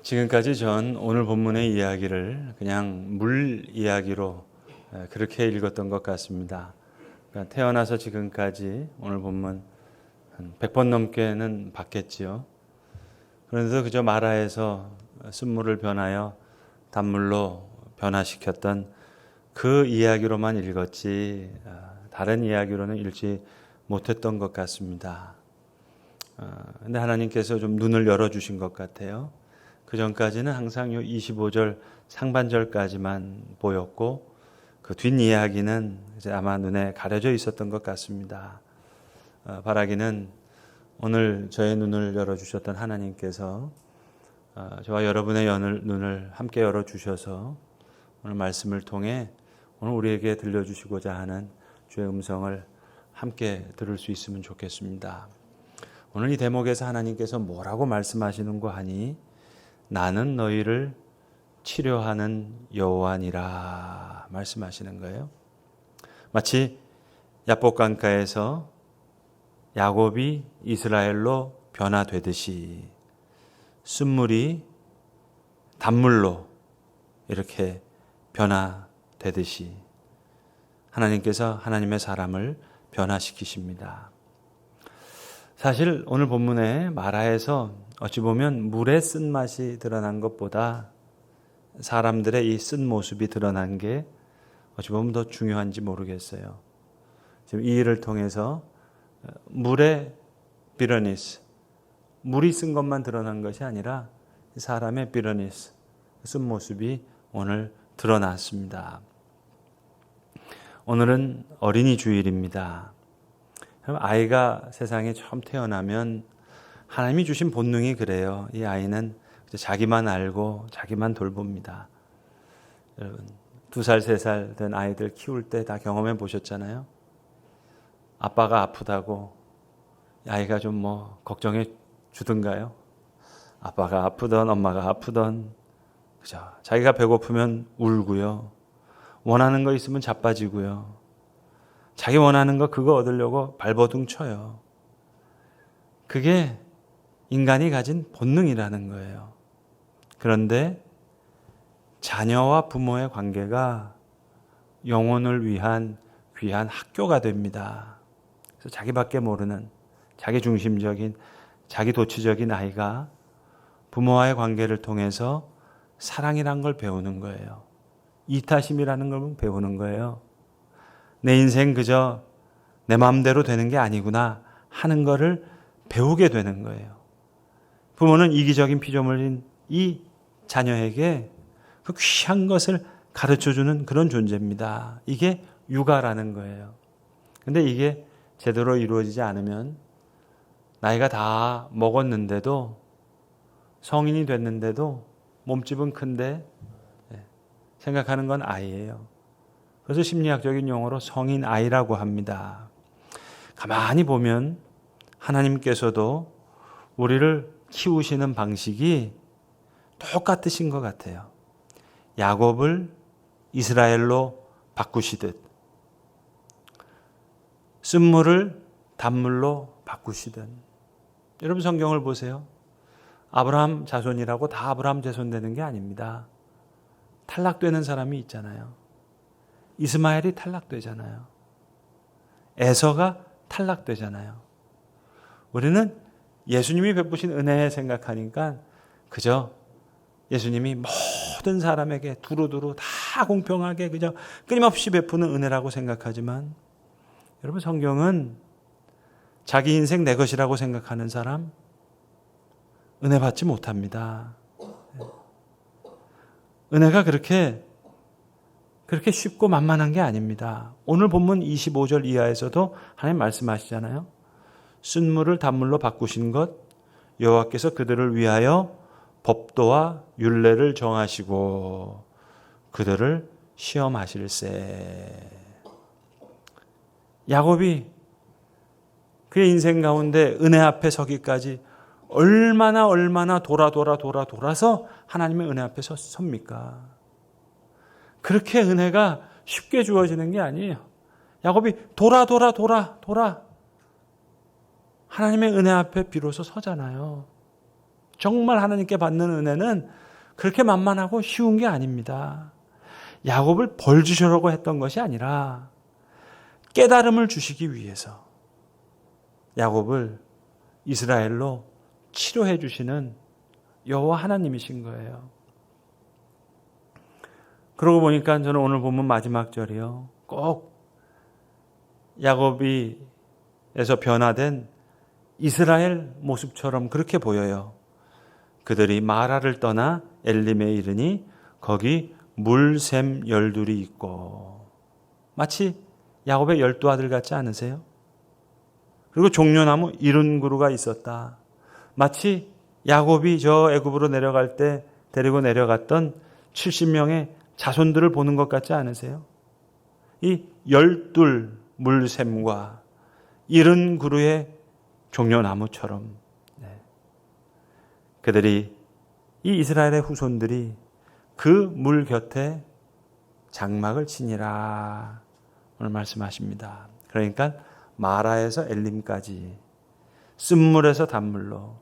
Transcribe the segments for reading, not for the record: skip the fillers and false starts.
지금까지 전 오늘 본문의 이야기를 그냥 물 이야기로 그렇게 읽었던 것 같습니다. 그러니까 태어나서 지금까지 오늘 본문 한 100번 넘게는 봤겠지요. 그런데도 그저 마라에서 쓴물을 변하여 단물로 변화시켰던 그 이야기로만 읽었지 다른 이야기로는 읽지 못했던 것 같습니다. 근데 하나님께서 좀 눈을 열어주신 것 같아요. 그 전까지는 항상 요 25절 상반절까지만 보였고 그 뒷이야기는 이제 아마 눈에 가려져 있었던 것 같습니다. 바라기는 오늘 저의 눈을 열어주셨던 하나님께서 저와 여러분의 눈을 함께 열어주셔서 오늘 말씀을 통해 오늘 우리에게 들려주시고자 하는 주의 음성을 함께 들을 수 있으면 좋겠습니다. 오늘 이 대목에서 하나님께서 뭐라고 말씀하시는고 하니 나는 너희를 치료하는 여호와니라 말씀하시는 거예요. 마치 야복강가에서 야곱이 이스라엘로 변화되듯이 쓴물이 단물로 이렇게 변화되듯이 하나님께서 하나님의 사람을 변화시키십니다. 사실 오늘 본문에 마라에서 어찌 보면 물의 쓴맛이 드러난 것보다 사람들의 이 쓴 모습이 드러난 게 어찌 보면 더 중요한지 모르겠어요. 지금 이 일을 통해서 물의 비러니스, 물이 쓴 것만 드러난 것이 아니라 사람의 비러니스, 쓴 모습이 오늘 드러났습니다. 오늘은 어린이 주일입니다. 아이가 세상에 처음 태어나면 하나님이 주신 본능이 그래요. 이 아이는 자기만 알고 자기만 돌봅니다. 여러분 2살, 3살 된 아이들 키울 때 다 경험해 보셨잖아요. 아빠가 아프다고 아이가 좀 걱정해 주든가요? 아빠가 아프던 엄마가 아프던 그죠? 자기가 배고프면 울고요. 원하는 거 있으면 자빠지고요. 자기 원하는 거 그거 얻으려고 발버둥 쳐요. 그게 인간이 가진 본능이라는 거예요. 그런데 자녀와 부모의 관계가 영혼을 위한 귀한 학교가 됩니다. 그래서 자기밖에 모르는 자기 중심적인 자기 도취적인 아이가 부모와의 관계를 통해서 사랑이란 걸 배우는 거예요. 이타심이라는 걸 배우는 거예요. 내 인생 그저 내 마음대로 되는 게 아니구나 하는 거를 배우게 되는 거예요. 부모는 이기적인 피조물인 이 자녀에게 그 귀한 것을 가르쳐주는 그런 존재입니다. 이게 육아라는 거예요. 근데 이게 제대로 이루어지지 않으면 나이가 다 먹었는데도 성인이 됐는데도 몸집은 큰데 생각하는 건 아이예요. 그래서 심리학적인 용어로 성인 아이라고 합니다. 가만히 보면 하나님께서도 우리를 키우시는 방식이 똑같으신 것 같아요. 야곱을 이스라엘로 바꾸시듯 쓴물을 단물로 바꾸시듯. 여러분 성경을 보세요. 아브라함 자손이라고 다 아브라함 자손 되는 게 아닙니다. 탈락되는 사람이 있잖아요. 이스마엘이 탈락되잖아요. 에서가 탈락되잖아요. 우리는 예수님이 베푸신 은혜 생각하니까 그저 예수님이 모든 사람에게 두루두루 다 공평하게 그저 끊임없이 베푸는 은혜라고 생각하지만 여러분 성경은 자기 인생 내 것이라고 생각하는 사람 은혜 받지 못합니다. 은혜가 그렇게 쉽고 만만한 게 아닙니다. 오늘 본문 25절 이하에서도 하나님 말씀하시잖아요. 쓴물을 단물로 바꾸신 것 여호와께서 그들을 위하여 법도와 율례를 정하시고 그들을 시험하실세. 야곱이 그의 인생 가운데 은혜 앞에 서기까지 얼마나 돌아서 하나님의 은혜 앞에 섭니까? 그렇게 은혜가 쉽게 주어지는 게 아니에요. 야곱이 돌아 하나님의 은혜 앞에 비로소 서잖아요. 정말 하나님께 받는 은혜는 그렇게 만만하고 쉬운 게 아닙니다. 야곱을 벌 주시려고 했던 것이 아니라 깨달음을 주시기 위해서 야곱을 이스라엘로 치료해 주시는 여호와 하나님이신 거예요. 그러고 보니까 저는 오늘 본문 마지막 절이요, 꼭 야곱이에서 변화된 이스라엘 모습처럼 그렇게 보여요. 그들이 마라를 떠나 엘림에 이르니 거기 물샘 열둘이 있고. 마치 야곱의 12아들 같지 않으세요? 그리고 종려나무 70그루가 있었다. 마치 야곱이 저 애굽으로 내려갈 때 데리고 내려갔던 70명의 자손들을 보는 것 같지 않으세요? 이 12 물샘과 70그루의 종려나무처럼 그들이, 이 이스라엘의 후손들이 그 물 곁에 장막을 치니라 오늘 말씀하십니다. 그러니까 마라에서 엘림까지 쓴물에서 단물로,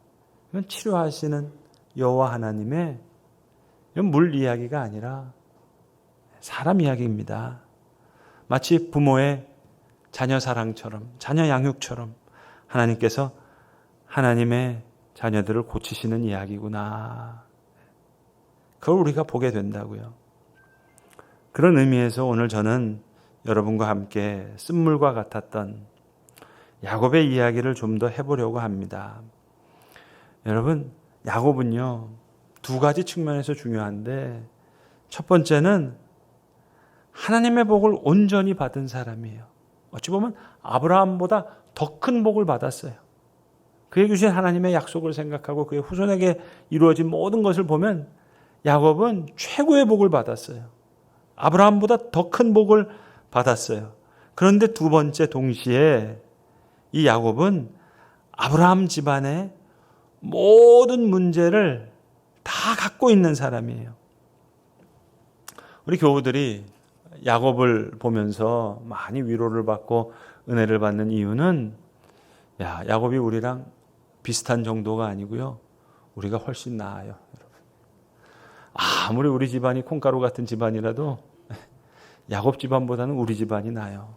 이건 치료하시는 여호와 하나님의, 이건 물 이야기가 아니라 사람 이야기입니다. 마치 부모의 자녀 사랑처럼, 자녀 양육처럼 하나님께서 하나님의 자녀들을 고치시는 이야기구나. 그걸 우리가 보게 된다고요. 그런 의미에서 오늘 저는 여러분과 함께 쓴물과 같았던 야곱의 이야기를 좀 더 해보려고 합니다. 여러분, 야곱은요, 두 가지 측면에서 중요한데, 첫 번째는 하나님의 복을 온전히 받은 사람이에요. 어찌 보면 아브라함보다 더 큰 복을 받았어요. 그에게 주신 하나님의 약속을 생각하고 그의 후손에게 이루어진 모든 것을 보면 야곱은 최고의 복을 받았어요. 아브라함보다 더 큰 복을 받았어요. 그런데 두 번째 동시에 이 야곱은 아브라함 집안의 모든 문제를 다 갖고 있는 사람이에요. 우리 교우들이 야곱을 보면서 많이 위로를 받고 은혜를 받는 이유는, 야곱이 우리랑 비슷한 정도가 아니고요, 우리가 훨씬 나아요. 여러분, 아무리 우리 집안이 콩가루 같은 집안이라도 야곱 집안보다는 우리 집안이 나아요.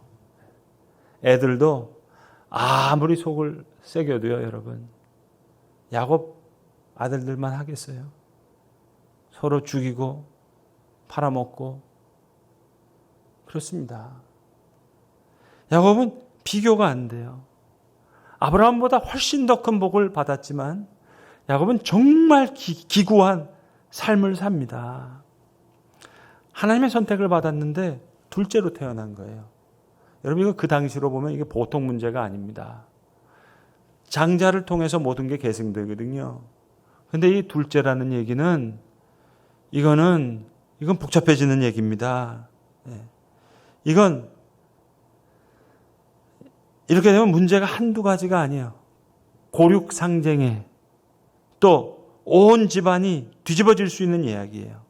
애들도 아무리 속을 새겨도요, 여러분, 야곱 아들들만 하겠어요. 서로 죽이고 팔아먹고 그렇습니다. 야곱은 비교가 안 돼요. 아브라함보다 훨씬 더 큰 복을 받았지만 야곱은 정말 기구한 삶을 삽니다. 하나님의 선택을 받았는데 둘째로 태어난 거예요. 여러분, 이거 그 당시로 보면 이게 보통 문제가 아닙니다. 장자를 통해서 모든 게 계승되거든요. 근데 이 둘째라는 얘기는 이건 복잡해지는 얘기입니다. 이건 이렇게 되면 문제가 한두 가지가 아니에요. 고륙상쟁에 또 온 집안이 뒤집어질 수 있는 이야기예요.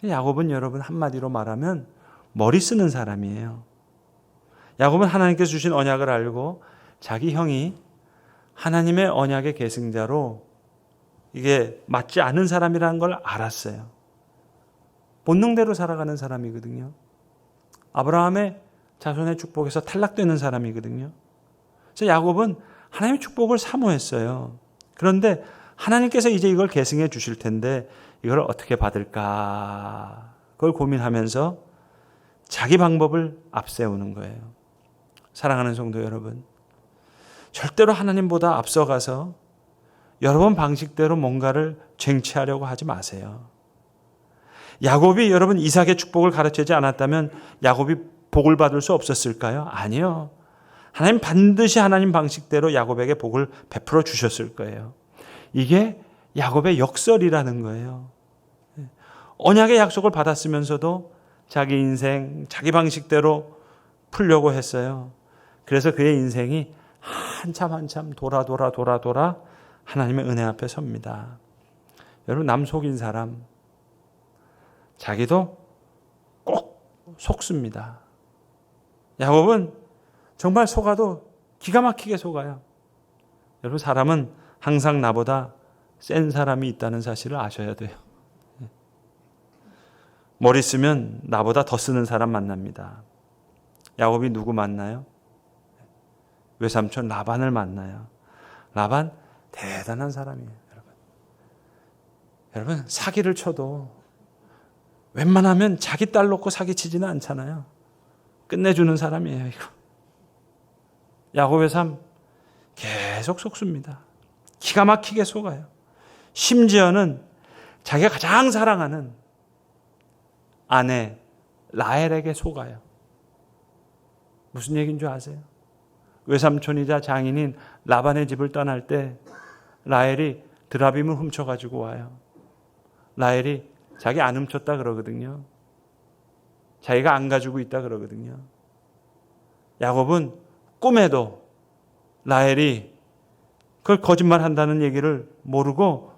야곱은 여러분 한마디로 말하면 머리 쓰는 사람이에요. 야곱은 하나님께서 주신 언약을 알고 자기 형이 하나님의 언약의 계승자로 이게 맞지 않은 사람이라는 걸 알았어요. 본능대로 살아가는 사람이거든요. 아브라함의 자손의 축복에서 탈락되는 사람이거든요. 그래서 야곱은 하나님의 축복을 사모했어요. 그런데 하나님께서 이제 이걸 계승해 주실 텐데 이걸 어떻게 받을까? 그걸 고민하면서 자기 방법을 앞세우는 거예요. 사랑하는 성도 여러분, 절대로 하나님보다 앞서가서 여러분 방식대로 뭔가를 쟁취하려고 하지 마세요. 야곱이 여러분 이삭의 축복을 가르치지 않았다면 야곱이 복을 받을 수 없었을까요? 아니요. 하나님 반드시 하나님 방식대로 야곱에게 복을 베풀어 주셨을 거예요. 이게 야곱의 역설이라는 거예요. 언약의 약속을 받았으면서도 자기 인생, 자기 방식대로 풀려고 했어요. 그래서 그의 인생이 한참 돌아 하나님의 은혜 앞에 섭니다. 여러분, 남 속인 사람 자기도 꼭 속습니다. 야곱은 정말 속아도 기가 막히게 속아요. 여러분, 사람은 항상 나보다 센 사람이 있다는 사실을 아셔야 돼요. 머리 쓰면 나보다 더 쓰는 사람 만납니다. 야곱이 누구 만나요? 외삼촌 라반을 만나요. 라반 대단한 사람이에요. 여러분 사기를 쳐도 웬만하면 자기 딸 놓고 사기치지는 않잖아요. 끝내주는 사람이에요. 이거. 야곱의 삶 계속 속습니다. 기가 막히게 속아요. 심지어는 자기가 가장 사랑하는 아내 라헬에게 속아요. 무슨 얘기인 줄 아세요? 외삼촌이자 장인인 라반의 집을 떠날 때 라헬이 드라빔을 훔쳐가지고 와요. 라헬이 자기 안 훔쳤다 그러거든요. 자기가 안 가지고 있다 그러거든요. 야곱은 꿈에도 라헬이 그걸 거짓말한다는 얘기를 모르고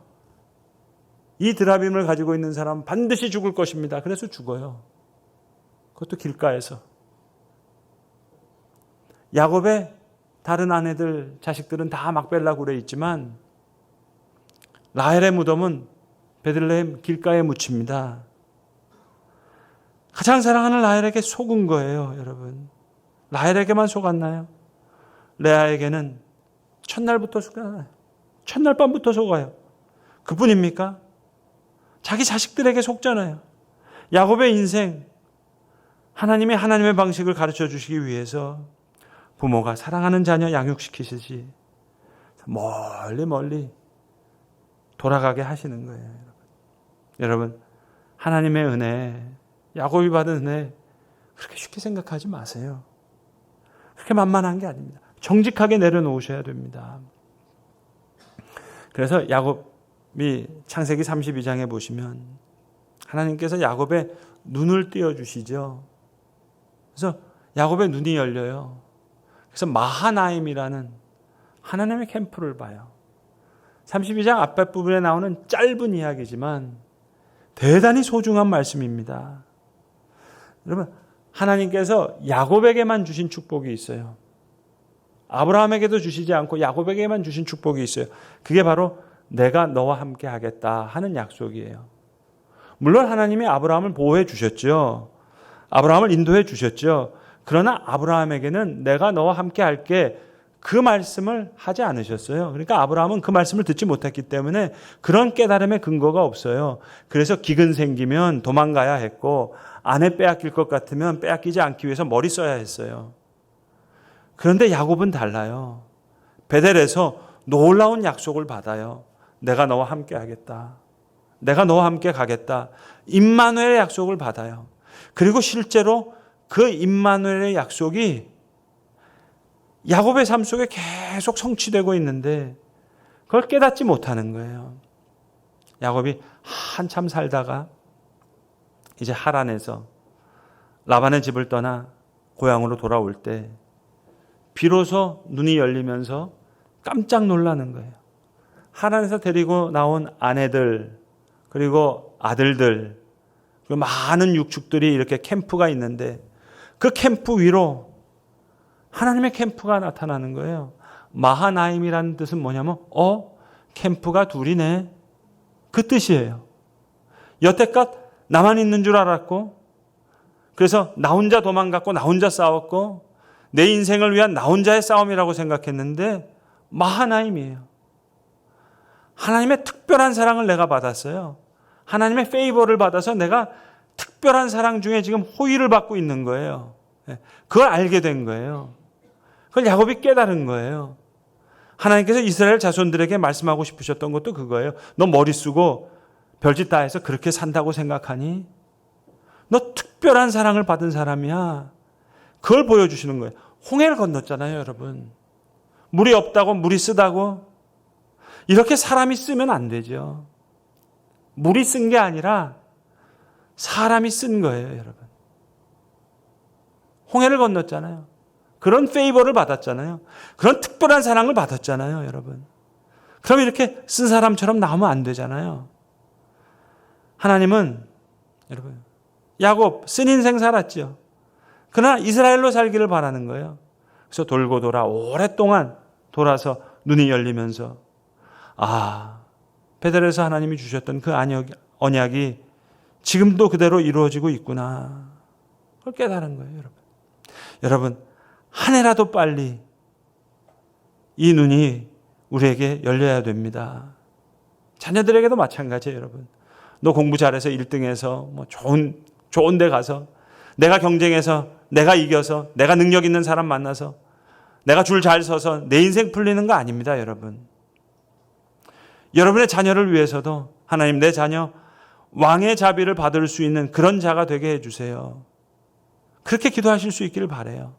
이 드라빔을 가지고 있는 사람은 반드시 죽을 것입니다. 그래서 죽어요. 그것도 길가에서. 야곱의 다른 아내들, 자식들은 다 막벨라 굴에 있지만 라헬의 무덤은 베들레헴 길가에 묻힙니다. 가장 사랑하는 라헬에게 속은 거예요, 여러분. 라헬에게만 속았나요? 레아에게는 첫날부터 속아요. 첫날 밤부터 속아요. 그뿐입니까? 자기 자식들에게 속잖아요. 야곱의 인생, 하나님이 하나님의 방식을 가르쳐 주시기 위해서 부모가 사랑하는 자녀 양육시키시지 멀리 돌아가게 하시는 거예요. 여러분, 하나님의 은혜, 야곱이 받은 은혜 그렇게 쉽게 생각하지 마세요. 그렇게 만만한 게 아닙니다. 정직하게 내려놓으셔야 됩니다. 그래서 야곱이 창세기 32장에 보시면 하나님께서 야곱의 눈을 띄워주시죠. 그래서 야곱의 눈이 열려요. 그래서 마하나임이라는 하나님의 캠프를 봐요. 32장 앞부분에 나오는 짧은 이야기지만 대단히 소중한 말씀입니다. 여러분, 하나님께서 야곱에게만 주신 축복이 있어요. 아브라함에게도 주시지 않고 야곱에게만 주신 축복이 있어요. 그게 바로 내가 너와 함께 하겠다 하는 약속이에요. 물론 하나님이 아브라함을 보호해 주셨죠. 아브라함을 인도해 주셨죠. 그러나 아브라함에게는 내가 너와 함께 할게 그 말씀을 하지 않으셨어요. 그러니까 아브라함은 그 말씀을 듣지 못했기 때문에 그런 깨달음의 근거가 없어요. 그래서 기근 생기면 도망가야 했고 아내 빼앗길 것 같으면 빼앗기지 않기 위해서 머리 써야 했어요. 그런데 야곱은 달라요. 베델에서 놀라운 약속을 받아요. 내가 너와 함께 하겠다. 내가 너와 함께 가겠다. 임마누엘의 약속을 받아요. 그리고 실제로 그 임마누엘의 약속이 야곱의 삶 속에 계속 성취되고 있는데 그걸 깨닫지 못하는 거예요. 야곱이 한참 살다가 이제 하란에서 라반의 집을 떠나 고향으로 돌아올 때 비로소 눈이 열리면서 깜짝 놀라는 거예요. 하란에서 데리고 나온 아내들 그리고 아들들 그리고 많은 육축들이 이렇게 캠프가 있는데 그 캠프 위로 하나님의 캠프가 나타나는 거예요. 마하나임이라는 뜻은 뭐냐면 캠프가 둘이네. 그 뜻이에요. 여태껏 나만 있는 줄 알았고 그래서 나 혼자 도망갔고 나 혼자 싸웠고 내 인생을 위한 나 혼자의 싸움이라고 생각했는데 마하나임이에요. 하나님의 특별한 사랑을 내가 받았어요. 하나님의 페이버를 받아서 내가 특별한 사랑 중에 지금 호의를 받고 있는 거예요. 그걸 알게 된 거예요. 그걸 야곱이 깨달은 거예요. 하나님께서 이스라엘 자손들에게 말씀하고 싶으셨던 것도 그거예요. 너 머리 쓰고 별짓 다 해서 그렇게 산다고 생각하니? 너 특별한 사랑을 받은 사람이야. 그걸 보여주시는 거예요. 홍해를 건넜잖아요, 여러분. 물이 없다고 물이 쓰다고 이렇게 사람이 쓰면 안 되죠. 물이 쓴 게 아니라 사람이 쓴 거예요, 여러분. 홍해를 건넜잖아요. 그런 페이버를 받았잖아요. 그런 특별한 사랑을 받았잖아요, 여러분. 그럼 이렇게 쓴 사람처럼 나오면 안 되잖아요. 하나님은 여러분 야곱 쓴 인생 살았죠. 그러나 이스라엘로 살기를 바라는 거예요. 그래서 돌고 돌아 오랫동안 돌아서 눈이 열리면서 베델에서 하나님이 주셨던 그 언약이 지금도 그대로 이루어지고 있구나. 그걸 깨달은 거예요, 여러분. 여러분, 한 해라도 빨리 이 눈이 우리에게 열려야 됩니다. 자녀들에게도 마찬가지예요, 여러분. 너 공부 잘해서 1등해서 뭐 좋은 데 가서 내가 경쟁해서 내가 이겨서 내가 능력 있는 사람 만나서 내가 줄 잘 서서 내 인생 풀리는 거 아닙니다, 여러분. 여러분의 자녀를 위해서도 하나님, 내 자녀 왕의 자비를 받을 수 있는 그런 자가 되게 해주세요. 그렇게 기도하실 수 있기를 바라요.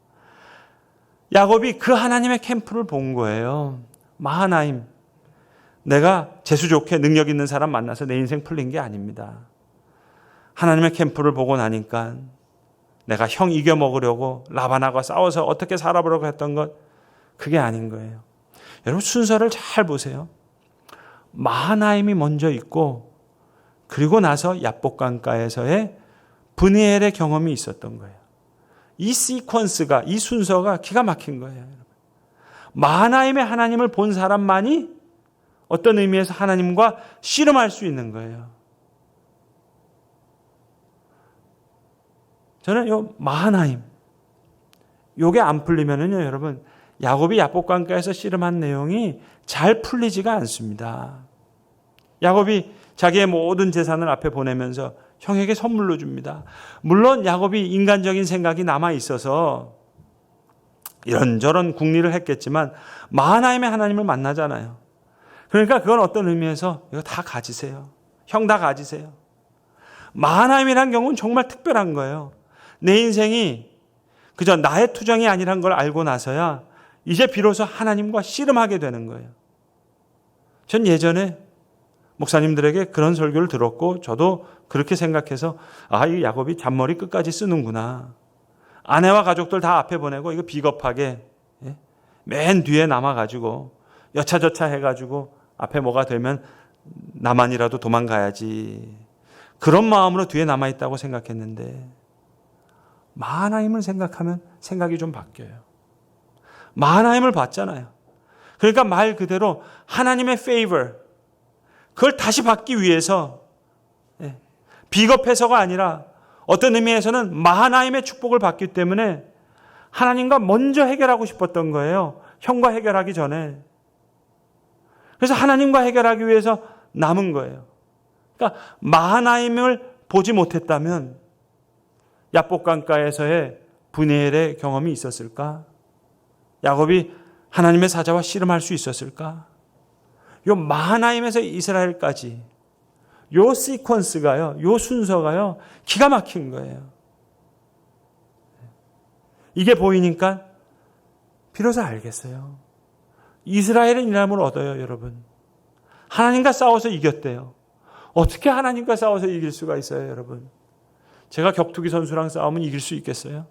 야곱이 그 하나님의 캠프를 본 거예요. 마하나임, 내가 재수 좋게 능력 있는 사람 만나서 내 인생 풀린 게 아닙니다. 하나님의 캠프를 보고 나니까 내가 형 이겨먹으려고 라반하고 싸워서 어떻게 살아보려고 했던 것, 그게 아닌 거예요. 여러분, 순서를 잘 보세요. 마하나임이 먼저 있고 그리고 나서 야복강가에서의 브니엘의 경험이 있었던 거예요. 이 시퀀스가, 이 순서가 기가 막힌 거예요. 마하나임의 하나님을 본 사람만이 어떤 의미에서 하나님과 씨름할 수 있는 거예요. 저는 요 마하나임, 요게 안 풀리면은요, 여러분, 야곱이 야복강가에서 씨름한 내용이 잘 풀리지가 않습니다. 야곱이 자기의 모든 재산을 앞에 보내면서 형에게 선물로 줍니다. 물론 야곱이 인간적인 생각이 남아 있어서 이런저런 궁리를 했겠지만 마하나임의 하나님을 만나잖아요. 그러니까 그건 어떤 의미에서 이거 다 가지세요. 형 다 가지세요. 마하나임이라는 경우는 정말 특별한 거예요. 내 인생이 그저 나의 투정이 아니란 걸 알고 나서야 이제 비로소 하나님과 씨름하게 되는 거예요. 전 예전에 목사님들에게 그런 설교를 들었고 저도 그렇게 생각해서 이 야곱이 잔머리 끝까지 쓰는구나. 아내와 가족들 다 앞에 보내고 이거 비겁하게 맨 뒤에 남아가지고 여차저차 해가지고 앞에 뭐가 되면 나만이라도 도망가야지. 그런 마음으로 뒤에 남아있다고 생각했는데 마하나임을 생각하면 생각이 좀 바뀌어요. 마하나임을 봤잖아요. 그러니까 말 그대로 하나님의 favor, 그걸 다시 받기 위해서 비겁해서가 아니라 어떤 의미에서는 마하나임의 축복을 받기 때문에 하나님과 먼저 해결하고 싶었던 거예요. 형과 해결하기 전에. 그래서 하나님과 해결하기 위해서 남은 거예요. 그러니까 마하나임을 보지 못했다면 야복강가에서의 브니엘의 경험이 있었을까? 야곱이 하나님의 사자와 씨름할 수 있었을까? 요 마하나임에서 이스라엘까지 요 시퀀스가요, 요 순서가요, 기가 막힌 거예요. 이게 보이니까 비로소 알겠어요. 이스라엘은 이름을 얻어요, 여러분. 하나님과 싸워서 이겼대요. 어떻게 하나님과 싸워서 이길 수가 있어요, 여러분? 제가 격투기 선수랑 싸우면 이길 수 있겠어요?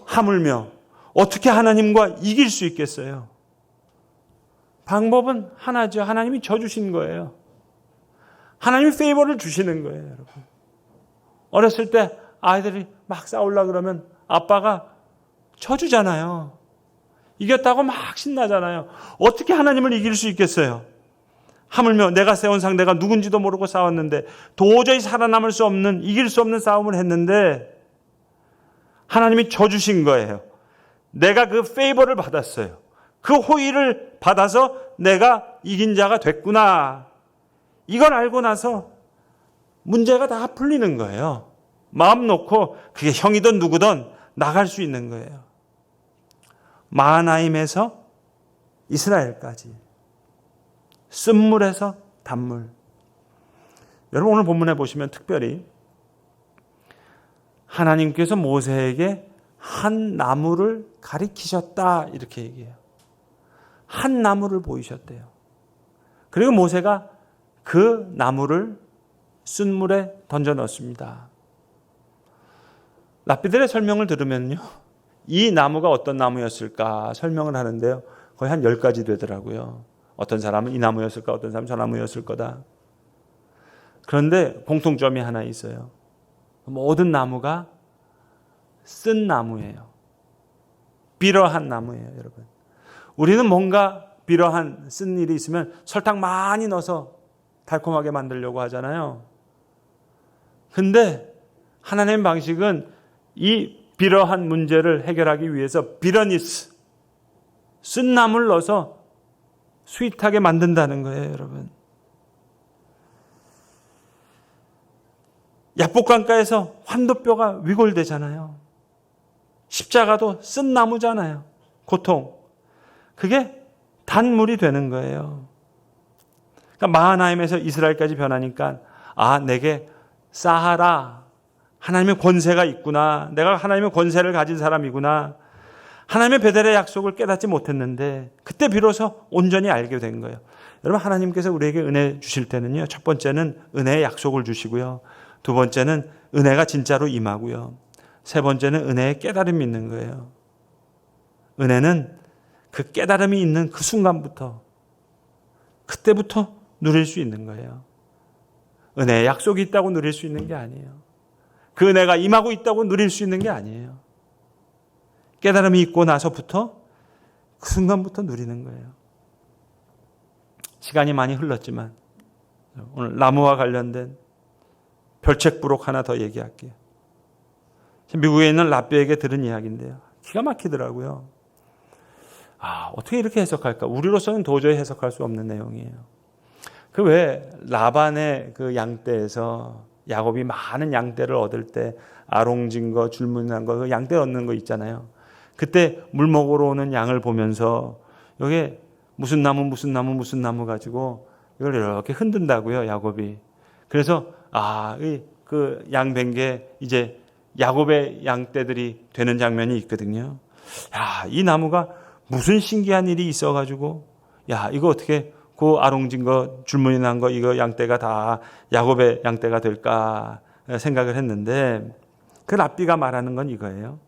하물며 어떻게 하나님과 이길 수 있겠어요? 방법은 하나죠. 하나님이 져주신 거예요. 하나님이 페이버를 주시는 거예요, 여러분. 어렸을 때 아이들이 막 싸우려고 그러면 아빠가 져주잖아요. 이겼다고 막 신나잖아요. 어떻게 하나님을 이길 수 있겠어요? 하물며 내가 세운 상대가 누군지도 모르고 싸웠는데 도저히 살아남을 수 없는, 이길 수 없는 싸움을 했는데 하나님이 져주신 거예요. 내가 그 페이버를 받았어요. 그 호의를 받아서 내가 이긴 자가 됐구나. 이걸 알고 나서 문제가 다 풀리는 거예요. 마음 놓고 그게 형이든 누구든 나갈 수 있는 거예요. 마하나임에서 이스라엘까지, 쓴물에서 단물. 여러분, 오늘 본문에 보시면 특별히 하나님께서 모세에게 한 나무를 가리키셨다 이렇게 얘기해요. 한 나무를 보이셨대요. 그리고 모세가 그 나무를 쓴물에 던져 넣었습니다. 랍비들의 설명을 들으면요, 이 나무가 어떤 나무였을까 설명을 하는데요, 거의 한 10가지 되더라고요. 어떤 사람은 이 나무였을까, 어떤 사람은 저 나무였을 거다. 그런데 공통점이 하나 있어요. 모든 나무가 쓴 나무예요. 비러한 나무예요, 여러분. 우리는 뭔가 비러한 쓴 일이 있으면 설탕 많이 넣어서 달콤하게 만들려고 하잖아요. 근데 하나님의 방식은 이 비러한 문제를 해결하기 위해서 비러니스, 쓴나물 넣어서 스윗하게 만든다는 거예요, 여러분. 약복강가에서 환도뼈가 위골되잖아요. 십자가도 쓴나무잖아요. 고통. 그게 단물이 되는 거예요. 그러니까 마하나임에서 이스라엘까지 변하니까 내게 사하라, 하나님의 권세가 있구나. 내가 하나님의 권세를 가진 사람이구나. 하나님의 베델의 약속을 깨닫지 못했는데 그때 비로소 온전히 알게 된 거예요. 여러분, 하나님께서 우리에게 은혜 주실 때는요, 첫 번째는 은혜의 약속을 주시고요, 두 번째는 은혜가 진짜로 임하고요, 세 번째는 은혜의 깨달음이 있는 거예요. 은혜는 그 깨달음이 있는 그 순간부터, 그때부터 누릴 수 있는 거예요. 은혜의 약속이 있다고 누릴 수 있는 게 아니에요. 그 은혜가 임하고 있다고 누릴 수 있는 게 아니에요. 깨달음이 있고 나서부터 그 순간부터 누리는 거예요. 시간이 많이 흘렀지만 오늘 나무와 관련된 별책부록 하나 더 얘기할게요. 미국에 있는 라베에게 들은 이야기인데요. 기가 막히더라고요. 어떻게 이렇게 해석할까? 우리로서는 도저히 해석할 수 없는 내용이에요. 그 왜 라반의 그 양떼에서 야곱이 많은 양떼를 얻을 때 아롱진 거, 줄무늬한 거, 그 양떼 얻는 거 있잖아요. 그때 물 먹으러 오는 양을 보면서 여기 무슨 나무 가지고 이걸 이렇게 흔든다고요, 야곱이. 그래서 그 양벤게 이제 야곱의 양떼들이 되는 장면이 있거든요. 이 나무가 무슨 신기한 일이 있어가지고 이거 어떻게 그 아롱진 거, 줄무늬 난 거, 이거 양떼가 다 야곱의 양떼가 될까 생각을 했는데, 그 랍비가 말하는 건 이거예요.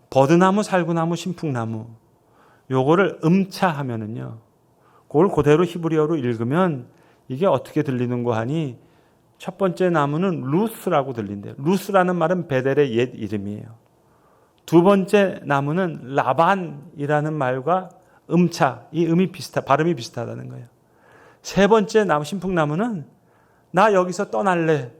버드나무, 살구나무, 신풍나무, 요거를 음차하면은요, 그걸 그대로 히브리어로 읽으면 이게 어떻게 들리는고 하니, 첫 번째 나무는 루스라고 들린대요. 루스라는 말은 베델의 옛 이름이에요. 두 번째 나무는 라반이라는 말과 이 음이 발음이 비슷하다는 거예요. 세 번째 나무, 신풍나무는 나 여기서 떠날래.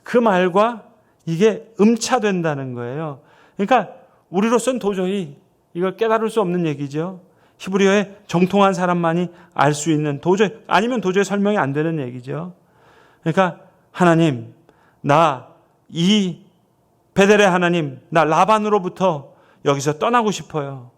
그 말과 이게 음차된다는 거예요. 그러니까 우리로서는 도저히 이걸 깨달을 수 없는 얘기죠. 히브리어에 정통한 사람만이 알 수 있는, 아니면 도저히 설명이 안 되는 얘기죠. 그러니까 하나님, 이 베델의 하나님, 나 라반으로부터 여기서 떠나고 싶어요.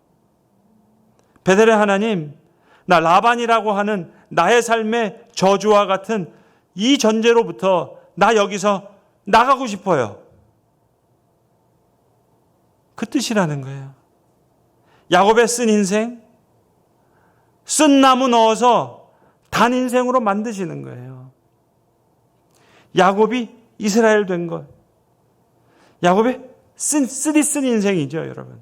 베델의 하나님, 나 라반이라고 하는 나의 삶의 저주와 같은 이 전제로부터 나 여기서 나가고 싶어요. 그 뜻이라는 거예요. 야곱의 쓴 인생, 쓴 나무 넣어서 단 인생으로 만드시는 거예요. 야곱이 이스라엘 된 것. 야곱의 쓴 인생이죠, 여러분.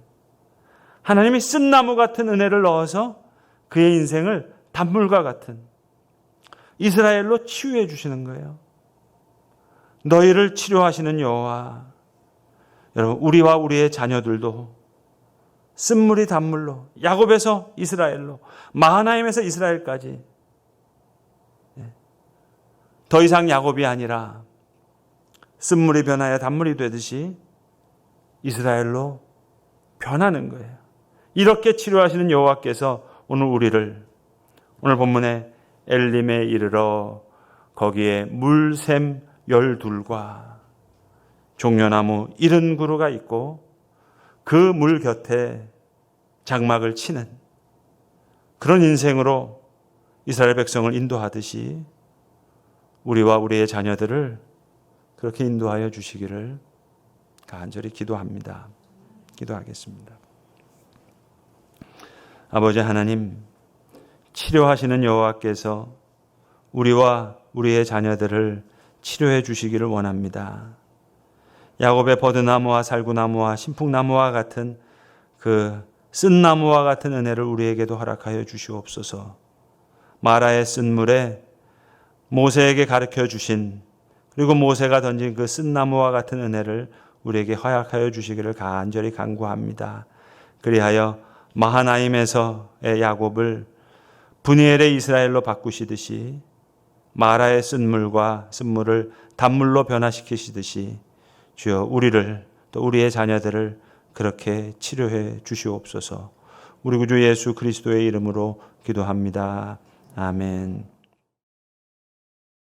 하나님이 쓴 나무 같은 은혜를 넣어서 그의 인생을 단물과 같은 이스라엘로 치유해 주시는 거예요. 너희를 치료하시는 여호와. 여러분, 우리와 우리의 자녀들도 쓴물이 단물로, 야곱에서 이스라엘로, 마하나임에서 이스라엘까지, 더 이상 야곱이 아니라 쓴물이 변하여 단물이 되듯이 이스라엘로 변하는 거예요. 이렇게 치료하시는 여호와께서 오늘 본문에 엘림에 이르러 거기에 물샘 12과 종려나무 70그루가 있고 그 물 곁에 장막을 치는 그런 인생으로 이스라엘 백성을 인도하듯이 우리와 우리의 자녀들을 그렇게 인도하여 주시기를 간절히 기도합니다. 기도하겠습니다. 아버지 하나님, 치료하시는 여호와께서 우리와 우리의 자녀들을 치료해 주시기를 원합니다. 야곱의 버드나무와 살구나무와 신풍나무와 같은 그 쓴나무와 같은 은혜를 우리에게도 허락하여 주시옵소서. 마라의 쓴물에 모세에게 가르쳐 주신, 그리고 모세가 던진 그 쓴나무와 같은 은혜를 우리에게 허락하여 주시기를 간절히 간구합니다. 그리하여 마하나임에서의 야곱을 브니엘의 이스라엘로 바꾸시듯이 마라의 쓴물을 단물로 변화시키시듯이 주여 우리를 또 우리의 자녀들을 그렇게 치료해 주시옵소서. 우리 구주 예수 그리스도의 이름으로 기도합니다. 아멘.